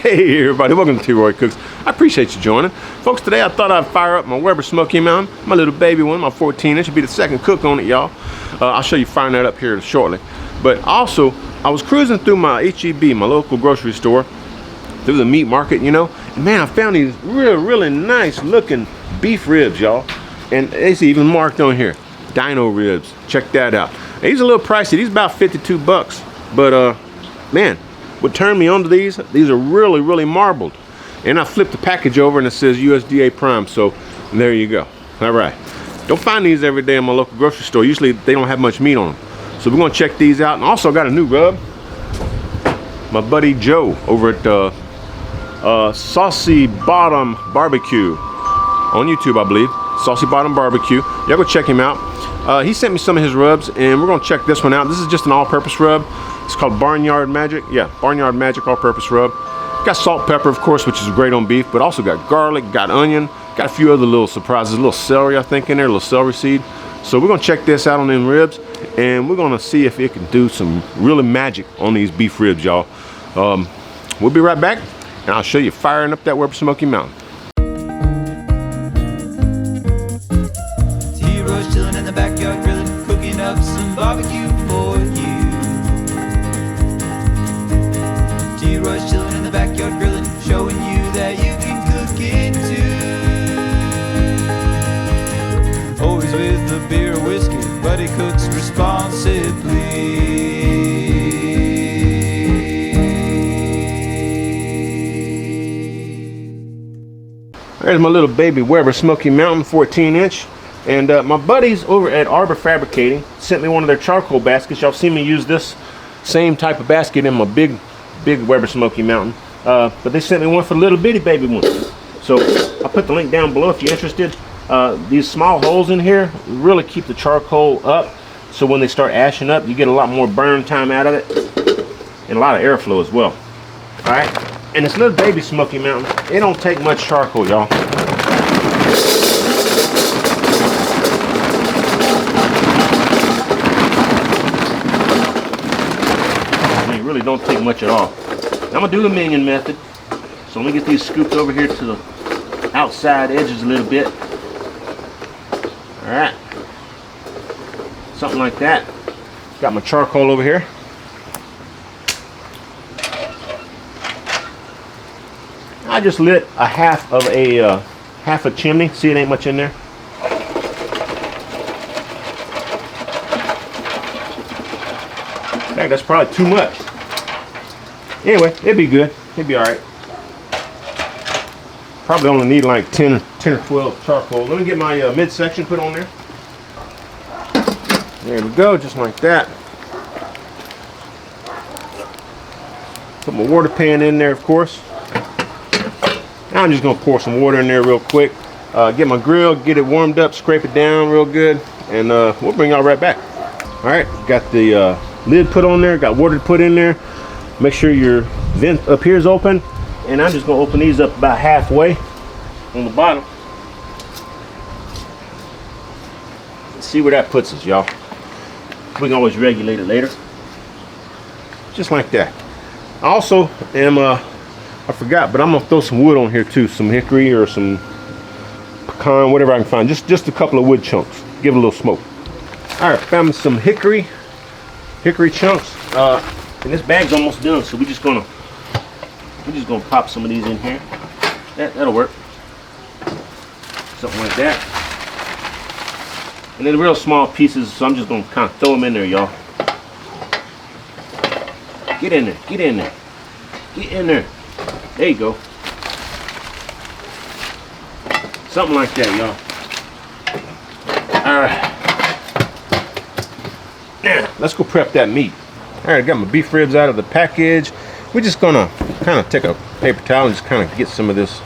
Hey everybody, welcome to T-Roy Cooks. I appreciate you joining. Folks, today I thought I'd fire up my Weber Smoky Mountain, my little baby one, my 14-inch. It'll be the second cook on it, y'all. I'll show you firing that up here shortly. But also, I was cruising through my HEB, my local grocery store, through the meat market, you know, and man, I found these really nice looking beef ribs, y'all. And it's even marked on here, dino ribs. Check that out. These are a little pricey. These are about 52 bucks. But man, what turned me onto these are really marbled. And I flipped the package over and it says USDA Prime, so there you go. All right, don't find these every day in my local grocery store. Usually they don't have much meat on them. So we're gonna check these out. And also got a new rub. My buddy Joe over at Saucy Bottom Barbecue on YouTube, I believe. Saucy Bottom Barbecue. Y'all go check him out. He sent me some of his rubs and we're gonna check this one out. This is just an all-purpose rub. It's called Barnyard Magic. Yeah, Barnyard Magic all-purpose rub. Got salt, pepper, of course, which is great on beef, but also got garlic, got onion, got a few other little surprises, a little celery, I think, in there, a little celery seed. So we're gonna check this out on them ribs, and we're gonna see if it can do some really magic on these beef ribs, y'all. We'll be right back, and I'll show you firing up that Weber Smoky Mountain. T-Roy's chilling in the backyard grilling, cooking up some barbecue for you. T-Roy's chilling in the backyard grilling, showing you that you can cook it too. Always with a beer or whiskey, but he cooks responsibly. There's my little baby Weber Smoky Mountain 14-inch. And my buddies over at Arbor Fabricating sent me one of their charcoal baskets. Y'all seen me use this same type of basket in my big Weber Smoky Mountain, but they sent me one for the little bitty baby one. So I'll put the link down below if you're interested. These small holes in here really keep the charcoal up, so when they start ashing up, you get a lot more burn time out of it and a lot of airflow as well. All right, and this little baby Smoky Mountain, it don't take much charcoal, y'all. Really don't take much at all. I'm gonna do the minion method. So let me get these scooped over here to the outside edges a little bit. All right, something like that. Got my charcoal over here. I just lit a half a chimney. See, it ain't much in there. In fact, that's probably too much. Anyway, it'd be good. It'd be all right. Probably only need like 10 or 12 charcoal. Let me get my midsection put on there. There we go, just like that. Put my water pan in there, of course. Now I'm just gonna pour some water in there real quick. Get my grill, get it warmed up, scrape it down real good, and we'll bring y'all right back. All right, got the lid put on there, got water to put in there. Make sure your vent up here is open, and I'm just gonna open these up about halfway on the bottom. Let's see where that puts us, y'all. We can always regulate it later, just like that. I also am I forgot, but I'm gonna throw some wood on here too, some hickory or some pecan, whatever I can find, just a couple of wood chunks, give it a little smoke. All right, found some hickory chunks. And this bag's almost done, so we're just gonna pop some of these in here. That'll work. Something like that. And then real small pieces, so I'm just gonna kind of throw them in there, y'all. Get in there, get in there, get in there. There you go. Something like that, y'all. All right. Now, let's go prep that meat. All right, I got my beef ribs out of the package. We're just gonna kind of take a paper towel and just kind of get some of this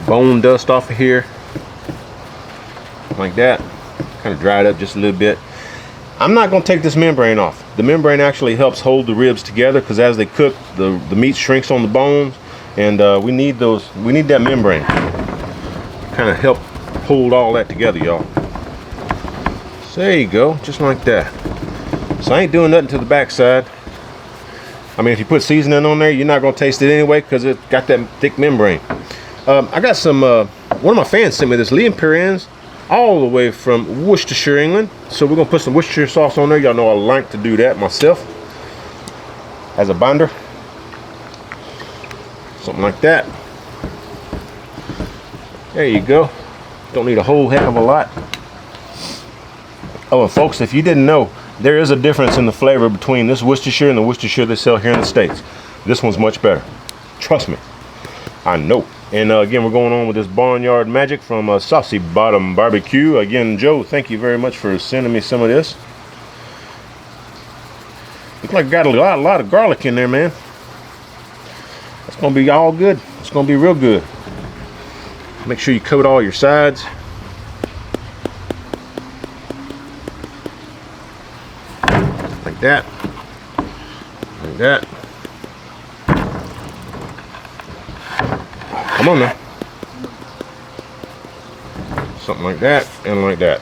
bone dust off of here, like that. Kind of dry it up just a little bit. I'm not gonna take this membrane off. The membrane actually helps hold the ribs together, because as they cook, the meat shrinks on the bones, and we need that membrane. Kind of help hold all that together, y'all. So there you go, just like that. So I ain't doing nothing to the backside. I mean, if you put seasoning on there, you're not gonna taste it anyway because it got that thick membrane. I got some, one of my fans sent me this Lee & Perrins all the way from Worcestershire, England. So we're gonna put some Worcestershire sauce on there. Y'all know I like to do that myself as a binder. Something like that. There you go. Don't need a whole heck of a lot. Oh, and folks, if you didn't know, there is a difference in the flavor between this Worcestershire and the Worcestershire they sell here in the States. This one's much better. Trust me. I know. And again, we're going on with this Barnyard Magic from Saucy Bottom Barbecue. Again, Joe, thank you very much for sending me some of this. Looks like I got a lot of garlic in there, man. It's gonna be all good. It's gonna be real good. Make sure you coat all your sides. Like that. Like that. Come on now. Something like that and like that.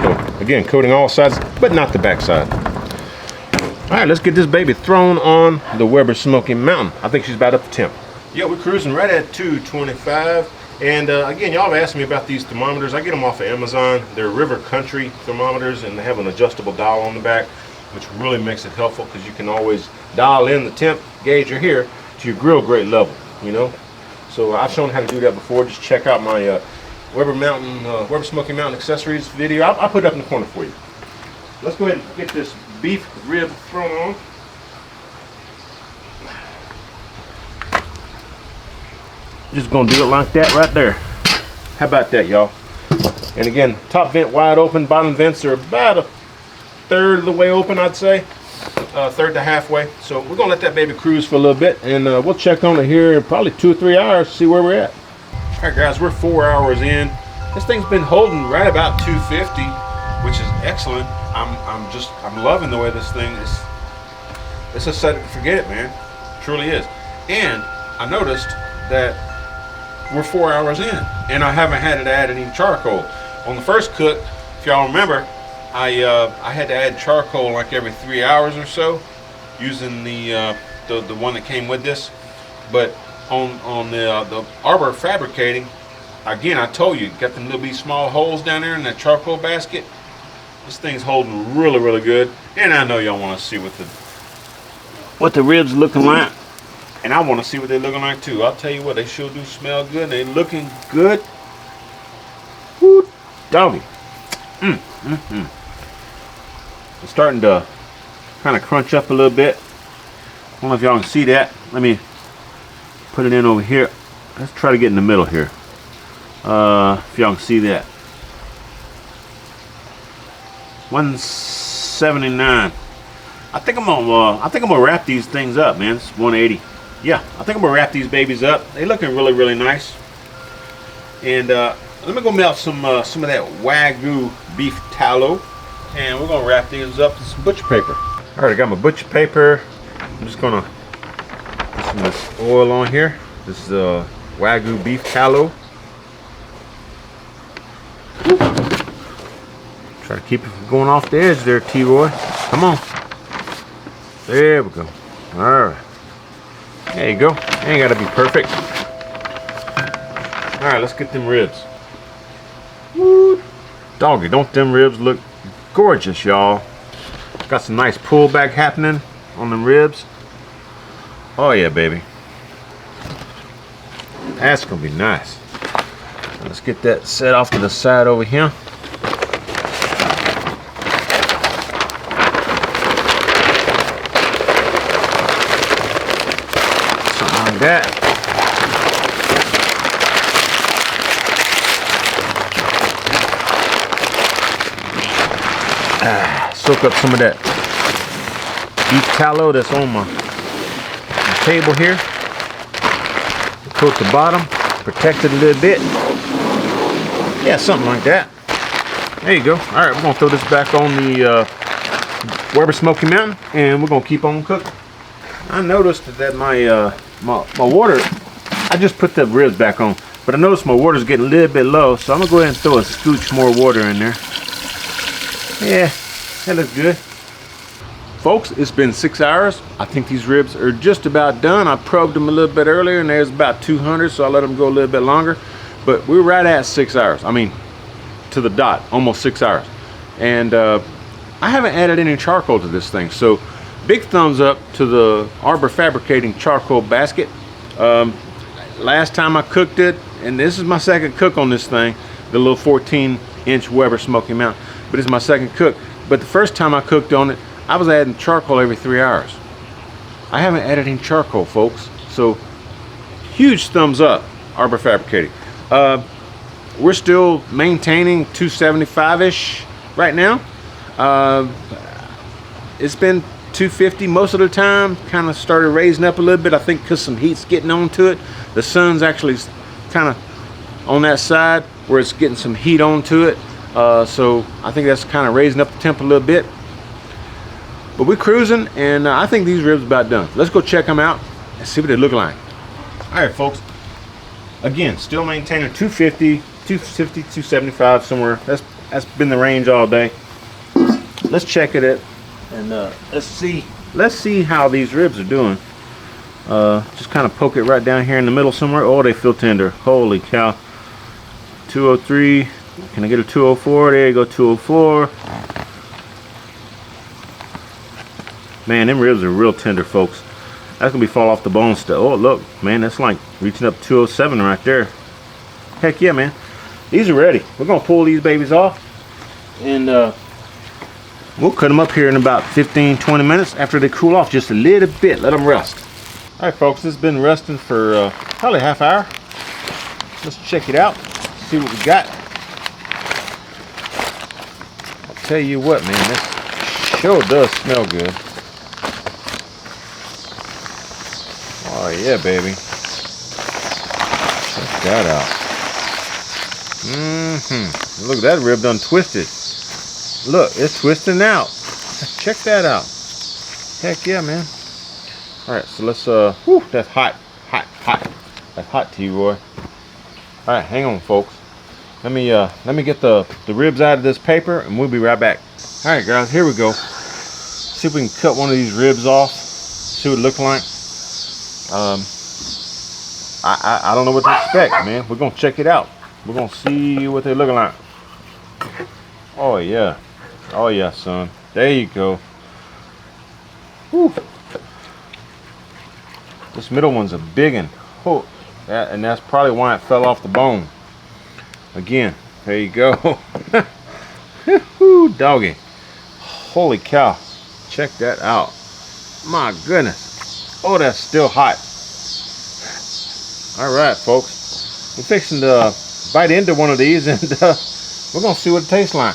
So again, coating all sides, but not the back side. All right, let's get this baby thrown on the Weber Smoky Mountain. I think she's about up to temp. Yeah, we're cruising right at 225. And again, y'all have asked me about these thermometers. I get them off of Amazon. They're River Country thermometers, and they have an adjustable dial on the back, which really makes it helpful because you can always dial in the temp gauge here to your grill grate level, you know. So I've shown how to do that before. Just check out my Weber Smoky Mountain accessories video. I'll put it up in the corner for you. Let's go ahead and get this beef rib thrown on. Just gonna do it like that right there. How about that, y'all? And again, top vent wide open, bottom vents are about a third of the way open, I'd say. Third to halfway. So we're gonna let that baby cruise for a little bit, and we'll check on it here in probably 2 or 3 hours to see where we're at. All right, guys, we're 4 hours in. This thing's been holding right about 250, which is excellent. I'm loving the way this thing is. It's a set it and forget it, man. It truly is. And I noticed that we're 4 hours in, and I haven't had to add any charcoal. On the first cook, if y'all remember, I had to add charcoal like every 3 hours or so, using the one that came with this. But on the Arbor Fabricating, again, I told you, got them little bitty small holes down there in that charcoal basket. This thing's holding really, really good, and I know y'all want to see what the ribs looking like, and I want to see what they're looking like too. I'll tell you what, they sure do smell good. They looking good. Woo, doggy. It's starting to kind of crunch up a little bit. I don't know if y'all can see that. Let me put it in over here. Let's try to get in the middle here. If y'all can see that. 179. I think I'm gonna wrap these things up, man. It's 180. Yeah, I think I'm gonna wrap these babies up. They looking really, really nice. And let me go melt some of that Wagyu beef tallow, and we're gonna wrap these up in some butcher paper. All right, I got my butcher paper. I'm just gonna put some of this oil on here. This is Wagyu beef tallow. Try to keep it from going off the edge there, T-Roy. Come on. There we go. All right. There you go. Ain't got to be perfect. All right, let's get them ribs. Woo. Doggy, don't them ribs look gorgeous, y'all? Got some nice pullback happening on them ribs. Oh yeah, baby. That's gonna be nice. Let's get that set off to the side over here. Something like that. Soak up some of that beef tallow that's on my table here. Coat the bottom, protect it a little bit. Yeah, something like that. There you go. All right, we're gonna throw this back on the Weber Smoky Mountain, and we're gonna keep on cooking. I noticed that my water, I just put the ribs back on, but I noticed my water's getting a little bit low, so I'm gonna go ahead and throw a scooch more water in there. Yeah, that looks good. folks, it's been 6 hours. I think these ribs are just about done. I probed them a little bit earlier and there's about 200, so I let them go a little bit longer. But we're right at 6 hours. I mean, to the dot, almost 6 hours. And I haven't added any charcoal to this thing. So big thumbs up to the Arbor Fabricating charcoal basket. Last time I cooked it, and this is my second cook on this thing, the little 14-inch Weber Smoky Mountain, but it's my second cook. But the first time I cooked on it, I was adding charcoal every 3 hours. I haven't added any charcoal, folks. So huge thumbs up, Arbor Fabricating. We're still maintaining 275-ish right now. It's been 250 most of the time. Kind of started raising up a little bit, I think, because some heat's getting onto it. The sun's actually kind of on that side where it's getting some heat onto it. So I think that's kind of raising up the temp a little bit. But we're cruising, and I think these ribs are about done. Let's go check them out and see what they look like. All right, folks. Again, still maintaining 250, 250, 275 somewhere. That's been the range all day. Let's check it and let's see how these ribs are doing. Just kind of poke it right down here in the middle somewhere. Oh, they feel tender. Holy cow. 203. Can I get a 204? There you go, 204. Man, them ribs are real tender, folks. That's gonna be fall off the bone still. Oh, look, man, that's like reaching up 207 right there. Heck yeah, man. These are ready. We're gonna pull these babies off, and we'll cut them up here in about 15-20 minutes after they cool off just a little bit. Let them rest. All right, folks, this has been resting for probably a half hour. Let's check it out, see what we got. I'll tell you what, man, this sure does smell good. Oh yeah, baby. Check that out. Look, that rib done twisted. Look, it's twisting out. Check that out. Heck yeah, man. Alright, so let's whew, that's hot. That's hot to you, Roy. Alright, hang on, folks. Let me get the ribs out of this paper and we'll be right back. Alright guys, here we go. See if we can cut one of these ribs off. See what it looks like. I don't know what to expect, man. We're gonna check it out. We're gonna see what they're looking like. Oh yeah, son. There you go. Whew. This middle one's a big one. Oh, and that's probably why it fell off the bone. Again, there you go. Woo, doggy. Holy cow! Check that out. My goodness. Oh, that's still hot. All right, folks. We're fixing to bite into one of these, and we're gonna see what it tastes like.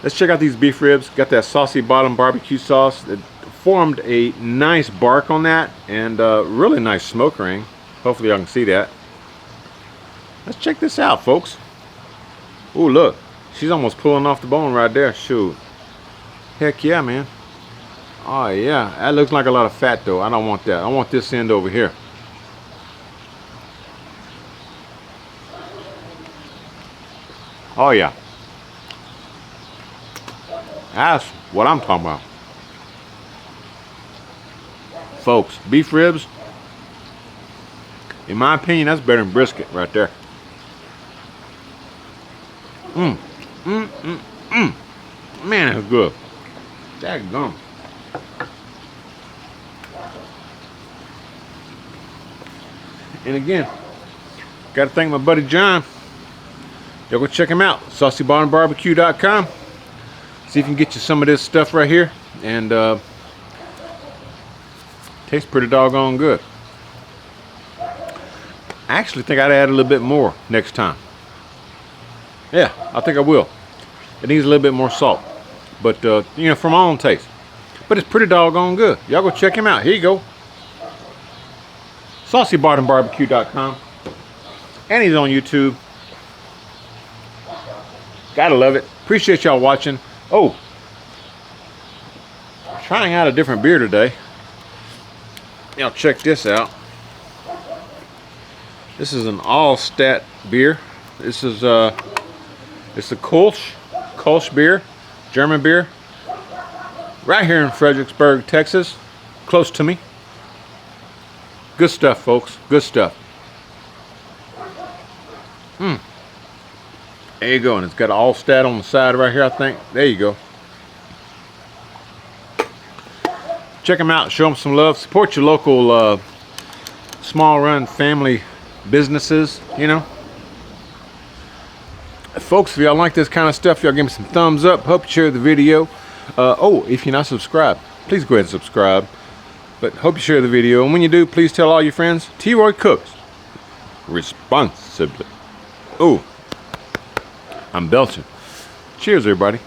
Let's check out these beef ribs. Got that saucy bottom barbecue sauce. It formed a nice bark on that, and really nice smoke ring. Hopefully y'all can see that. Let's check this out, folks. Ooh, look. She's almost pulling off the bone right there. Shoot. Heck yeah, man. Oh yeah, that looks like a lot of fat though. I don't want that. I want this end over here. Oh yeah. That's what I'm talking about. Folks, beef ribs, in my opinion, that's better than brisket right there. Man, that's good. Daggum. And again, gotta thank my buddy John. Y'all go check him out, SaucyBottomBarbecue.com. See if you can get you some of this stuff right here, and tastes pretty doggone good. I actually think I'd add a little bit more next time. Yeah, I think I will. It needs a little bit more salt, but you know, for my own taste. But it's pretty doggone good. Y'all go check him out. Here you go. SaucyBottomBarbecue.com, and he's on YouTube. Gotta love it. Appreciate y'all watching. Oh, trying out a different beer today. Y'all check this out. This is an Altstadt beer. This is it's a Kolsch beer, German beer. right here in Fredericksburg, Texas, close to me. Good stuff, folks. Good stuff. There you go, and it's got Altstadt on the side right here, I think. There you go. Check them out. Show them some love. Support your local small-run family businesses, you know. Folks, if y'all like this kind of stuff, y'all give me some thumbs up. Hope you share the video. Oh, if you're not subscribed, please go ahead and subscribe. But hope you share the video. And when you do, please tell all your friends. T-Roy cooks responsibly. Oh, I'm belching. Cheers, everybody.